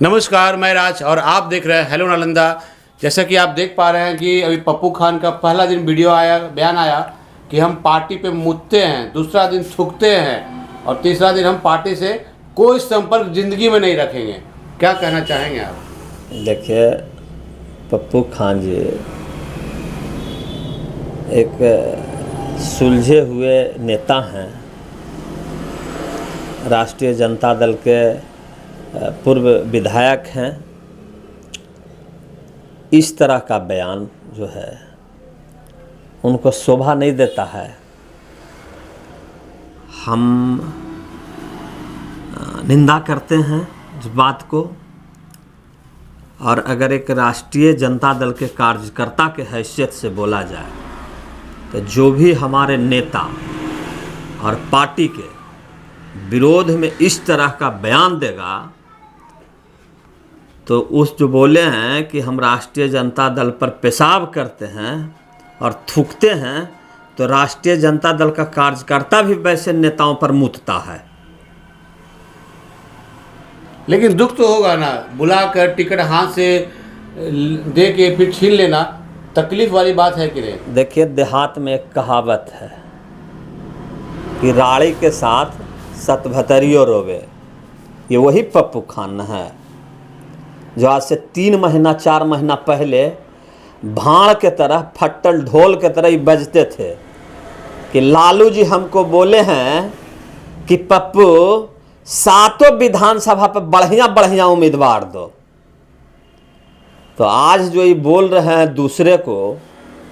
नमस्कार, मैं राज और आप देख रहे हैं हेलो नालंदा। जैसा कि आप देख पा रहे हैं कि अभी पप्पू खान का पहला दिन वीडियो आया, बयान आया कि हम पार्टी पे मुतते हैं, दूसरा दिन थूकते हैं और तीसरा दिन हम पार्टी से कोई संपर्क ज़िंदगी में नहीं रखेंगे। क्या कहना चाहेंगे आप? देखिए, पप्पू खान जी एक सुलझे हुए नेता हैं, राष्ट्रीय जनता दल के पूर्व विधायक हैं। इस तरह का बयान जो है उनको शोभा नहीं देता है। हम निंदा करते हैं इस बात को, और अगर एक राष्ट्रीय जनता दल के कार्यकर्ता के हैसियत से बोला जाए तो जो भी हमारे नेता और पार्टी के विरोध में इस तरह का बयान देगा तो उस जो बोले हैं कि हम राष्ट्रीय जनता दल पर पेशाब करते हैं और थूकते हैं, तो राष्ट्रीय जनता दल का कार्यकर्ता भी वैसे नेताओं पर मुतता है। लेकिन दुख तो होगा ना, बुलाकर टिकट हाथ से दे के फिर छीन लेना तकलीफ वाली बात है कि नहीं? देखिए, देहात में एक कहावत है कि राड़ी के साथ सतभतरियो रोवे। ये वही पप्पू खान है जो आज से 3 महीना 4 महीना पहले भाड़ के तरह, फट्टल ढोल के तरह ही बजते थे कि लालू जी हमको बोले हैं कि पप्पू 7 विधानसभा पर बढ़िया बढ़िया उम्मीदवार दो। तो आज जो ये बोल रहे हैं दूसरे को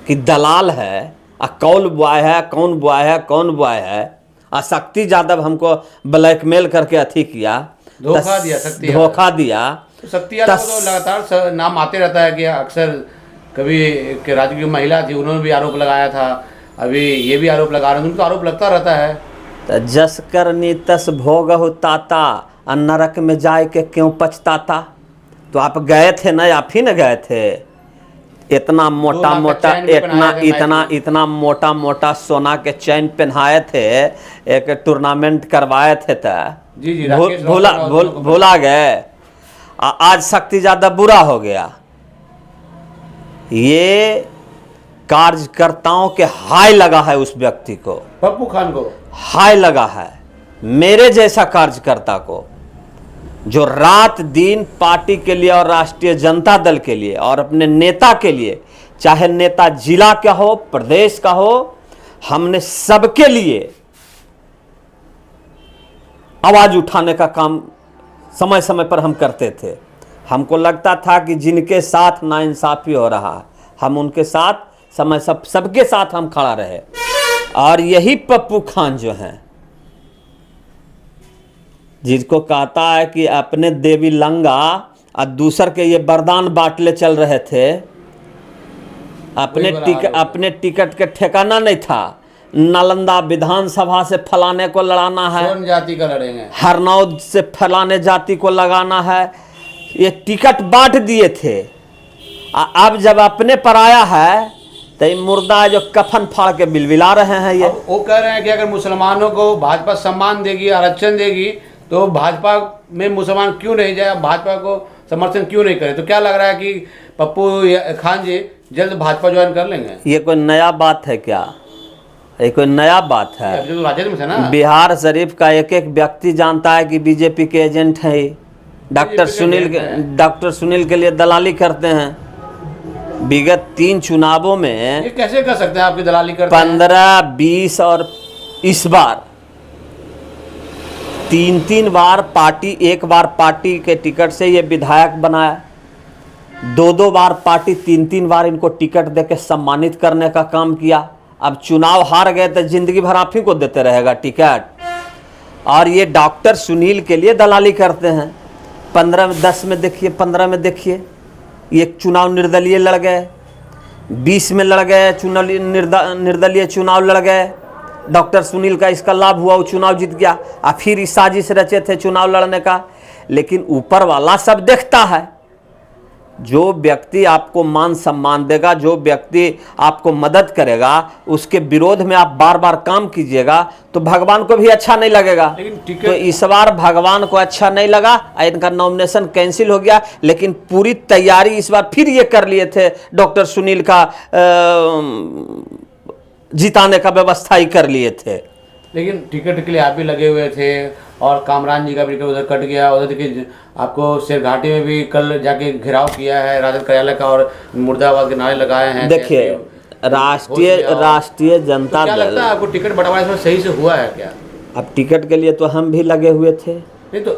कि दलाल है, कौन बुआय है, कौन बुआय है, कौन बुआय है, शक्ति यादव हमको ब्लैकमेल करके अथी किया, धोखा दिया। तो शक्ति यादव को तो लगातार नाम आते रहता है कि अक्सर कभी एक राजकीय महिला थी, उन्होंने भी आरोप लगाया था, अभी ये भी आरोप लगा रहे हैं, उनको आरोप लगता रहता है। तो जस करनी तस भोग हो ताता, नरक में जाए के क्यों पछताता। तो आप गए थे ना, आप ही न गए थे। इतना मोटा मोटा इतना मोटा मोटा सोना के चैन पहनाए थे, एक टूर्नामेंट करवाए थे। भूला गए। आज शक्ति ज़्यादा बुरा हो गया। ये कार्यकर्ताओं के हाय लगा है, उस व्यक्ति को, पप्पू खान को हाय लगा है। मेरे जैसा कार्यकर्ता को जो रात दिन पार्टी के लिए और राष्ट्रीय जनता दल के लिए और अपने नेता के लिए, चाहे नेता जिला का हो, प्रदेश का हो, हमने सबके लिए आवाज उठाने का काम समय समय पर हम करते थे। हमको लगता था कि जिनके साथ नाइंसाफी हो रहा है, हम उनके साथ समय सबके साथ हम खड़ा रहे। और यही पप्पू खान जो हैं, जिसको कहता है कि अपने देवी लंगा और दूसर के ये वरदान बांटले चल रहे थे, अपने टिकट के ठिकाना नहीं था। नालंदा विधानसभा से फलाने को लड़ाना है, कौन जाति का लड़ेंगे, हरनौद से फलाने जाति को लगाना है, ये टिकट बांट दिए थे। अब जब अपने पर आया है तो ये मुर्दा जो कफन फाड़ के बिलबिला रहे हैं। ये वो कह रहे हैं कि अगर मुसलमानों को भाजपा सम्मान देगी, आरक्षण देगी, तो भाजपा में मुसलमान क्यों नहीं जाए, भाजपा को समर्थन क्यों नहीं करे। तो क्या लग रहा है कि पप्पू खान जी जल्द भाजपा ज्वाइन कर लेंगे? ये कोई नया बात है क्या? ये कोई नया बात है? तो राजद में है ना। बिहार शरीफ का एक एक व्यक्ति जानता है कि बीजेपी के एजेंट है। डॉक्टर सुनील के लिए दलाली करते हैं। विगत 3 चुनावों में ये कैसे कर सकते हैं आपकी दलाली करते 15, 20 और इस बार 3 बार पार्टी, एक बार पार्टी के टिकट से ये विधायक बनाया, 2 बार पार्टी 3 बार इनको टिकट देके सम्मानित करने का काम किया। अब चुनाव हार गए तो जिंदगी भर आप ही को देते रहेगा टिकट। और ये डॉक्टर सुनील के लिए दलाली करते हैं। 15 में 10 में देखिए, 15 में देखिए, ये चुनाव निर्दलीय लड़ गए, 20 में लड़ गए, चुनाव निर्दलीय चुनाव लड़ गए। डॉक्टर सुनील का इसका लाभ हुआ, वो चुनाव जीत गया। और फिर इस साजिश रचे थे चुनाव लड़ने का। लेकिन ऊपर वाला सब देखता है। जो व्यक्ति आपको मान सम्मान देगा, जो व्यक्ति आपको मदद करेगा, उसके विरोध में आप बार बार काम कीजिएगा तो भगवान को भी अच्छा नहीं लगेगा। तो इस बार भगवान को अच्छा नहीं लगा, इनका नॉमिनेशन कैंसिल हो गया। लेकिन पूरी तैयारी इस बार फिर ये कर लिए थे, डॉक्टर सुनील का जिताने का व्यवस्था ही कर लिए थे। लेकिन टिकट के लिए आप भी लगे हुए थे और कामरान जी का भी उधर कट गया। उधर देखिए आपको शेरघाटी में भी कल जाके घेराव किया है राजद कार्यालय का और मुर्दाबाद के नारे लगाए हैं। देखिए राष्ट्रीय जनता क्या लगता है आपको टिकट बंटवारा इसमें सही से हुआ है क्या? अब टिकट के लिए तो हम भी लगे हुए थे, नहीं तो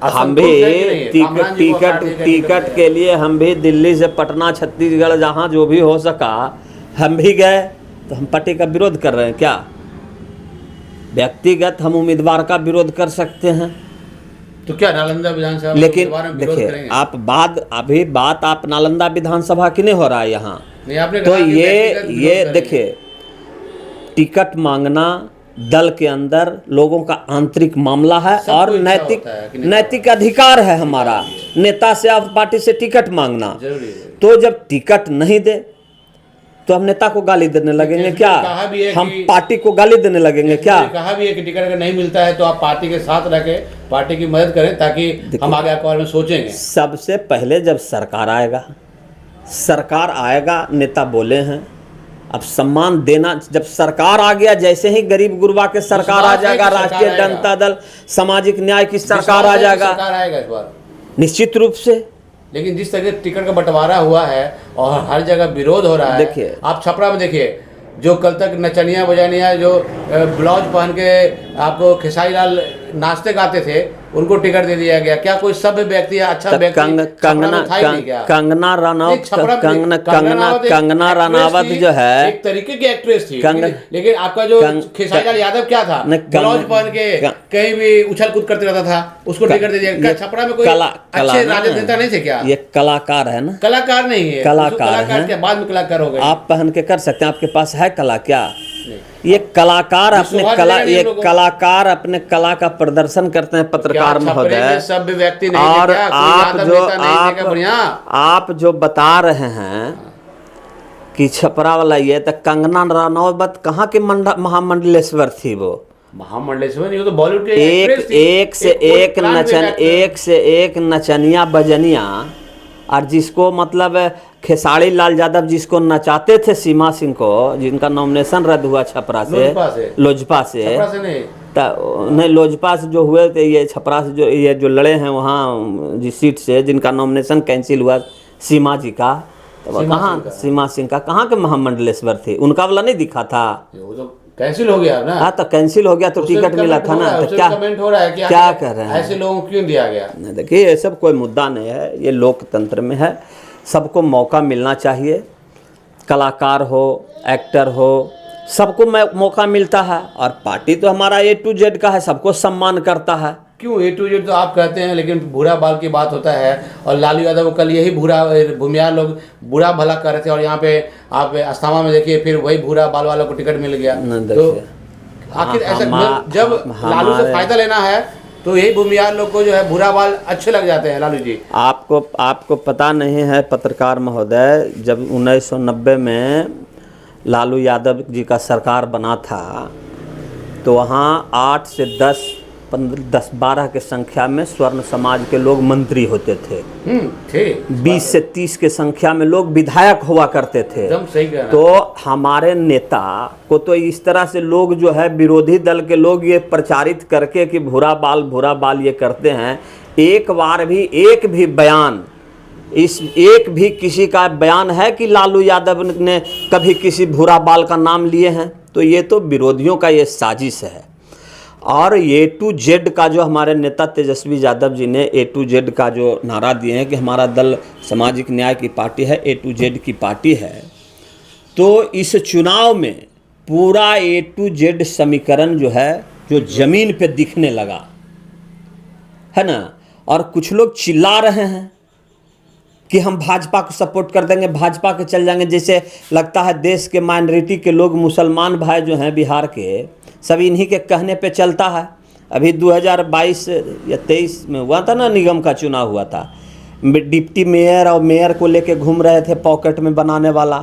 हम भी टिकट के लिए हम भी दिल्ली से पटना, छत्तीसगढ़, जहाँ जो भी हो सका हम भी गए। तो हम पार्टी का विरोध कर रहे हैं क्या? व्यक्तिगत हम उम्मीदवार का विरोध कर सकते हैं। तो क्या नालंदा विधानसभा, लेकिन देखिए आप बात आप नालंदा विधानसभा की नहीं हो रहा है यहाँ। तो ये देखिए, टिकट मांगना दल के अंदर लोगों का आंतरिक मामला है और नैतिक अधिकार है हमारा, नेता से आप पार्टी से टिकट मांगना। तो जब टिकट नहीं दे तो हम नेता को गाली देने लगेंगे क्या? हम पार्टी को गाली देने लगेंगे क्या? कहा भी है कि टिकट अगर नहीं मिलता है तो आप पार्टी के साथ रह के पार्टी की मदद करें ताकि हम आगे आपके बारे में सोचेंगे। सबसे पहले जब सरकार आएगा, नेता बोले हैं, अब सम्मान देना। जब सरकार आ गया, जैसे ही गरीब गुरबा के सरकार आ जाएगा, राष्ट्रीय जनता दल सामाजिक न्याय की सरकार आ जाएगा, सरकार आएगा इस बार निश्चित रूप से। लेकिन जिस तरह टिकट का बंटवारा हुआ है और हर जगह विरोध हो रहा है, देखिए आप छपरा में देखिए, जो कल तक नचनिया बजानिया जो ब्लाउज पहन के आपको खेसारी लाल नाचते गाते थे, उनको टिकट दे दिया गया। क्या कोई सभ्य व्यक्ति है, अच्छा व्यक्ति कंगना रनावत जो है एक तरीके की एक्ट्रेस थी, लेकिन आपका जो खेसारी लाल यादव क्या था, ब्लाउज पहन के कहीं भी उछल कूद करते रहता था, उसको टिकट दे दिया। क्या छपरा में कोई अच्छे राजद नेता नहीं थे क्या? ये कलाकार है ना? कलाकार नहीं है, कलाकार के बाद में कलाकार हो गए। आप पहन के कर सकते हैं, आपके पास है कला क्या? ये कलाकार अपने कला का प्रदर्शन करते हैं पत्रकार महोदय। सभ्य व्यक्ति नहीं और आप जो बता रहे हैं कि छपरा वाला, ये तो कंगना रनौत कहाँ के महामंडलेश्वर थी? वो महामंडलेश्वर नहीं, वो तो बॉलीवुड के एक से एक नचनिया बजनिया, और जिसको मतलब खेसारी लाल यादव जिसको नचाते थे सीमा सिंह को, जिनका नॉमिनेशन रद्द हुआ छपरा से, लोजपा से नहीं, लोजपा से जो हुए थे, ये छपरा से जो लड़े हैं वहाँ जिस सीट से, जिनका नॉमिनेशन कैंसिल हुआ सीमा जी का, तो कहाँ सीमा सिंह का कहाँ के महामंडलेश्वर थे? उनका वाला नहीं दिखा था, कैंसिल हो गया ना। हाँ तो कैंसिल हो गया तो टिकट मिला था ना। तो क्या कमेंट हो रहा है कि क्या कर रहे हैं, ऐसे लोगों को क्यों दिया गया? देखिए ये सब कोई मुद्दा नहीं है, ये लोकतंत्र में है, सबको मौका मिलना चाहिए। कलाकार हो, एक्टर हो, सबको मौका मिलता है। और पार्टी तो हमारा A to Z का है, सबको सम्मान करता है। क्यों A to Z तो आप कहते हैं, लेकिन भूरा बाल की बात होता है। और लालू यादव कल यही भूमियार लोग बुरा भला कर रहे थे, और यहाँ पे आप अस्थामा में देखिए फिर वही भूरा बाल वालों को टिकट मिल गया। तो आखिर ऐसा जब लालू से फायदा लेना है तो यही भूमियार लोग को जो है भूरा बाल अच्छे लग जाते हैं। लालू जी, आपको पता नहीं है पत्रकार महोदय, जब 1990 में लालू यादव जी का सरकार बना था तो वहाँ 8 से 10-12 के संख्या में स्वर्ण समाज के लोग मंत्री होते थे। 20 से 30 के संख्या में लोग विधायक हुआ करते थे। सही कह रहे हैं। तो हमारे नेता को तो इस तरह से लोग जो है विरोधी दल के लोग ये प्रचारित करके कि भूरा बाल ये करते हैं। एक बार भी एक भी किसी का बयान है कि लालू यादव ने कभी किसी भूरा बाल का नाम लिए हैं? तो ये तो विरोधियों का ये साजिश है। और A to Z का जो हमारे नेता तेजस्वी यादव जी ने A to Z का जो नारा दिए हैं कि हमारा दल सामाजिक न्याय की पार्टी है, A to Z की पार्टी है, तो इस चुनाव में पूरा A to Z समीकरण जो है जो जमीन पे दिखने लगा है ना। और कुछ लोग चिल्ला रहे हैं कि हम भाजपा को सपोर्ट कर देंगे, भाजपा के चल जाएंगे। जैसे लगता है देश के माइनॉरिटी के लोग, मुसलमान भाई जो हैं बिहार के, सब इन्हीं के कहने पे चलता है। अभी 2022 या 23 में हुआ था ना, निगम का चुनाव हुआ था, डिप्टी मेयर और मेयर को लेके घूम रहे थे पॉकेट में बनाने वाला,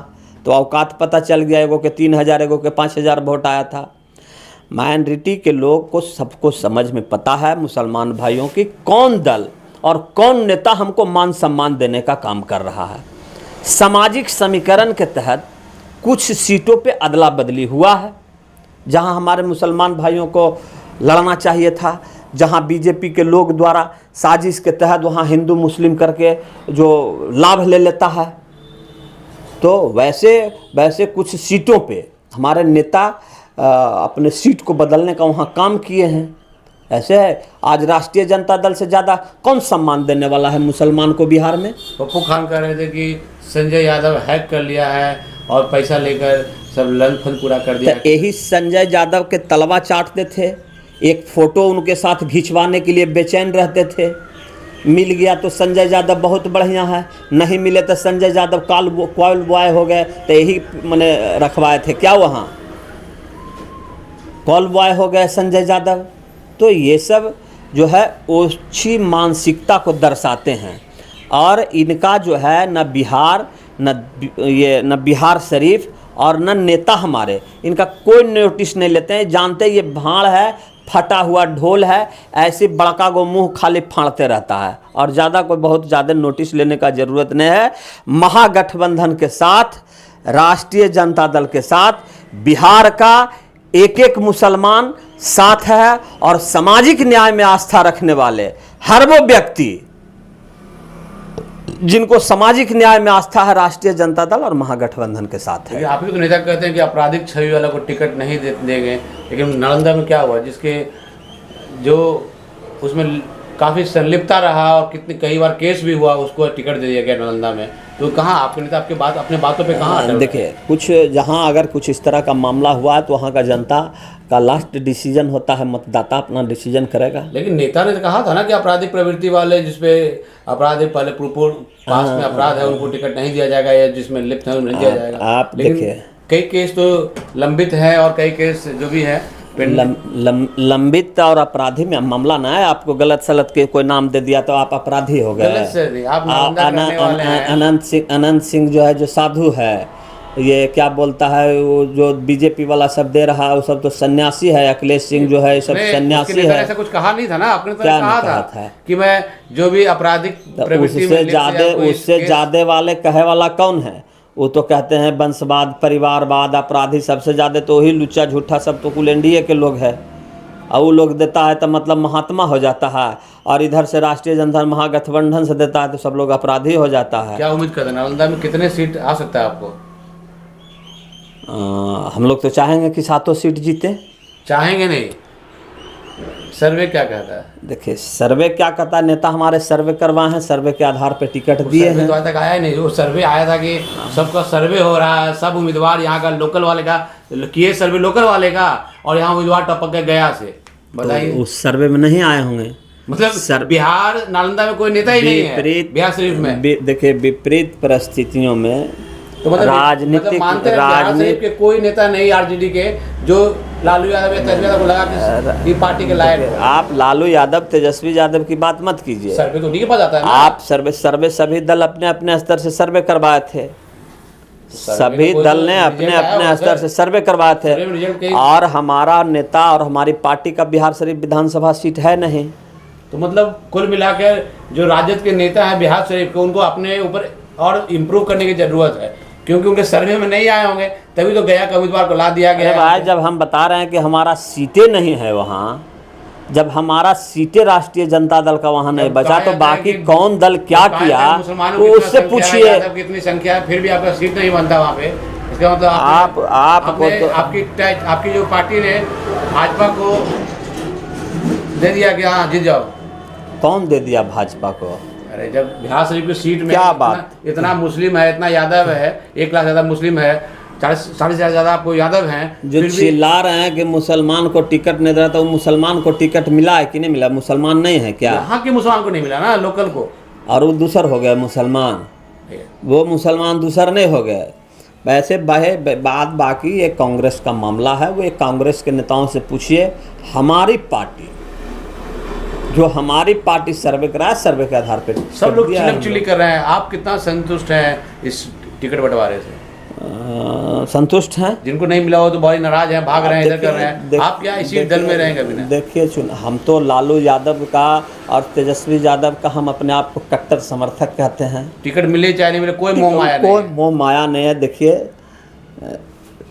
तो औकात पता चल गया, एगो के 3000 एगो के 5000 वोट आया था। माइनॉरिटी के लोग को सबको समझ में पता है मुसलमान भाइयों की कौन दल और कौन नेता हमको मान सम्मान देने का काम कर रहा है। सामाजिक समीकरण के तहत कुछ सीटों पे अदला बदली हुआ है, जहां हमारे मुसलमान भाइयों को लड़ना चाहिए था, जहां बीजेपी के लोग द्वारा साजिश के तहत वहां हिंदू मुस्लिम करके जो लाभ ले लेता है, तो वैसे कुछ सीटों पे हमारे नेता अपने सीट को बदलने का वहाँ काम किए हैं। ऐसे है, आज राष्ट्रीय जनता दल से ज़्यादा कौन सम्मान देने वाला है मुसलमान को बिहार में? पप्पू खान कह रहे थे कि संजय यादव हैक कर लिया है और पैसा लेकर सब लंच फंड पूरा कर दिया। तो यही संजय यादव के तलवा चाटते थे, एक फ़ोटो उनके साथ खिंचवाने के लिए बेचैन रहते थे। मिल गया तो संजय यादव बहुत बढ़िया है, नहीं मिले तो संजय यादव कॉल बॉय हो गए, तो यही मैंने रखवाए थे क्या वहाँ, कॉल बॉय हो गए संजय यादव। तो ये सब जो है ओछी मानसिकता को दर्शाते हैं, और इनका जो है न बिहार न बिहार शरीफ और न नेता हमारे इनका कोई नोटिस नहीं लेते हैं। जानते ये भाड़ है, फटा हुआ ढोल है, ऐसे बड़का गो मुंह खाली फाड़ते रहता है, और ज़्यादा कोई बहुत ज़्यादा नोटिस लेने का ज़रूरत नहीं है। महागठबंधन के साथ, राष्ट्रीय जनता दल के साथ बिहार का एक एक मुसलमान साथ है, और सामाजिक न्याय में आस्था रखने वाले हर वो व्यक्ति जिनको सामाजिक न्याय में आस्था है, राष्ट्रीय जनता दल और महागठबंधन के साथ है। आप ही तो नेता कहते हैं कि आपराधिक छवि वाला को टिकट नहीं देंगे, लेकिन नालंदा में क्या हुआ जिसके जो उसमें काफ़ी संलिप्तता रहा और कई बार केस भी हुआ, उसको टिकट दे दिया गया नालंदा में। तो कहाँ आपके नेता आपके अपने बातों पे कहाँ? देखिए, कुछ जहाँ अगर कुछ इस तरह का मामला हुआ है तो वहाँ का जनता का लास्ट डिसीजन होता है, मतदाता अपना डिसीजन करेगा। लेकिन नेता ने तो कहा था ना कि आपराधिक प्रवृत्ति वाले, जिसपे आपराधिक पहले पास में अपराध है, उनको टिकट नहीं दिया जाएगा, या जिसमें लिप्त है उन्हें नहीं दिया जाएगा। आप देखिए, कई केस तो लंबित है और कई केस जो भी है लंबित और अपराधी में मामला ना है। आपको गलत सलत के कोई नाम दे दिया तो आप अपराधी हो गए। अनंत सिंह जो है, जो साधु है, ये क्या बोलता है, वो जो बीजेपी वाला सब दे रहा है, वो सब तो सन्यासी है। अखिलेश सिंह जो है, सब सन्यासी है। ऐसा कुछ कहा नहीं था ना आपने? तो क्या कहा था कि मैं जो भी आपराधिक प्रवृत्ति में उससे ज्यादा वाले कहे वाला कौन है? वो तो कहते हैं वंशवाद, परिवारवाद, अपराधी सबसे ज़्यादा तो वही लुच्चा झूठा सब तो कुल एनडीए के लोग हैं, और वो लोग देता है तो मतलब महात्मा हो जाता है, और इधर से राष्ट्रीय जनता महागठबंधन से देता है तो सब लोग अपराधी हो जाता है। क्या उम्मीद करते हैं नालंदा में कितने सीट आ सकता है आपको? हम लोग तो चाहेंगे कि 7 सीट जीते। चाहेंगे नहीं, सर्वे क्या कहता है? देखिए, सर्वे क्या कहता है, नेता हमारे सर्वे करवाए हैं, सर्वे के आधार पे टिकट दिए हैं। तो आज तक आया ही नहीं। वो सर्वे आया था कि सबका सर्वे हो रहा है, सब उम्मीदवार यहाँ का लोकल वाले का किए सर्वे, लोकल वाले का, और यहाँ उम्मीदवार टपक के गया से। बताइए, तो उस सर्वे में नहीं आए होंगे। मतलब बिहार नालंदा में कोई नेता ही नहीं है, बिहार शरीफ में। देखिए, विपरीत परिस्थितियों में तो मतलब राजनीतिक के कोई नेता नहीं आरजेडी के जो लालू यादव या तेजस्वी यादव को लगा कि पार्टी के लायक। आप लालू यादव, तेजस्वी यादव की बात मत कीजिए। सर्वे तो उन्हीं के पास आता है ना। आप सर्वे सभी दल अपने अपने स्तर से सर्वे करवाए थे, सभी दल ने अपने अपने स्तर से सर्वे करवाए थे, और हमारा नेता और हमारी पार्टी का बिहार शरीफ विधानसभा सीट है नहीं। तो मतलब कुल मिलाकर जो राजद के नेता हैं बिहार शरीफ के, उनको अपने ऊपर और इम्प्रूव करने की जरूरत है, क्योंकि उनके सर्वे में नहीं आए होंगे, तभी तो गया का उम्मीदवार को ला दिया गया। भाई, जब हम बता रहे हैं कि हमारा सीटें नहीं है वहाँ, जब हमारा सीटें राष्ट्रीय जनता दल का वहाँ नहीं बचा, तो बाकी कौन दल क्या किया वो उससे पूछिए। कितनी संख्या है, फिर भी आपका सीट नहीं बनता वहाँ पे। इसका मतलब आपकी जो पार्टी ने भाजपा को दे दिया कि हाँ जीत जाओ। कौन दे दिया भाजपा को? अरे जब बिहार शरीफ की सीट में क्या बात, इतना मुस्लिम है, इतना यादव है, 1 लाख ज़्यादा मुस्लिम है, 40 से ज़्यादा आपको यादव हैं, जो चिल्ला रहे हैं कि मुसलमान को टिकट नहीं दे रहा, तो मुसलमान को टिकट मिला है कि नहीं मिला? मुसलमान नहीं है क्या? यहाँ के मुसलमान को नहीं मिला ना, लोकल को, और वो दूसर हो गए मुसलमान, वो मुसलमान दूसर नहीं हो गए। वैसे बात बाकी ये कांग्रेस का मामला है, वो एक कांग्रेस के नेताओं से पूछिए। हमारी पार्टी जो हमारी पार्टी सर्वे कराए, सर्वे के आधार पर सब लोग चिल्लम चिल्ली कर रहे हैं। आप कितना संतुष्ट हैं इस टिकट बंटवारे से? संतुष्ट हैं। जिनको नहीं मिला हो तो बहुत नाराज हैं, भाग रहे हैं, इधर कर रहे हैं। आप क्या इसी दल में रहेंगे अभी? देखिए, हम तो लालू यादव का और तेजस्वी यादव का हम अपने आप को कट्टर समर्थक कहते हैं। टिकट मिले चाहे नहीं मिले, कोई मोह माया नहीं, कोई मोह माया नहीं है। देखिए,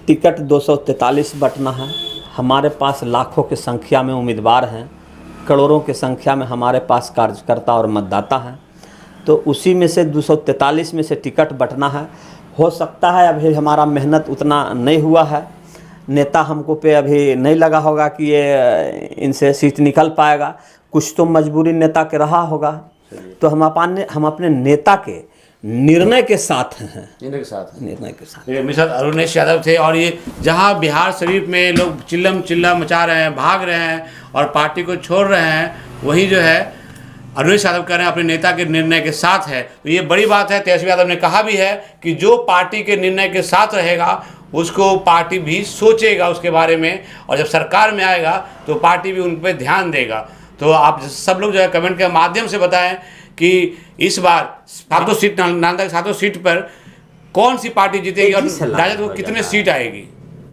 टिकट 243 बटना है। हमारे पास लाखों की संख्या में उम्मीदवार हैं, करोड़ों की संख्या में हमारे पास कार्यकर्ता और मतदाता हैं। तो उसी में से 243 में से टिकट बटना है। हो सकता है अभी हमारा मेहनत उतना नहीं हुआ है, नेता हमको पे अभी नहीं लगा होगा कि ये इनसे सीट निकल पाएगा। कुछ तो मजबूरी नेता के रहा होगा। तो हम अपने नेता के निर्णय के साथ हैं। निर्णय के साथ मिस्टर अरुणेश यादव थे। और ये जहां बिहार शरीफ में लोग चिल्लम चिल्ला मचा रहे हैं, भाग रहे हैं और पार्टी को छोड़ रहे हैं, वहीं जो है अरुणेश यादव कह रहे हैं अपने नेता के निर्णय के साथ है। तो ये बड़ी बात है। तेजस्वी यादव ने कहा भी है कि जो पार्टी के निर्णय के साथ रहेगा उसको पार्टी भी सोचेगा उसके बारे में, और जब सरकार में आएगा तो पार्टी भी उन पर ध्यान देगा। तो आप सब लोग जो है कमेंट के माध्यम से बताएं कि इस बार 7 सीट नालंदा की 7 सीट पर कौन सी पार्टी जीतेगी और राजद को कितने सीट आएगी।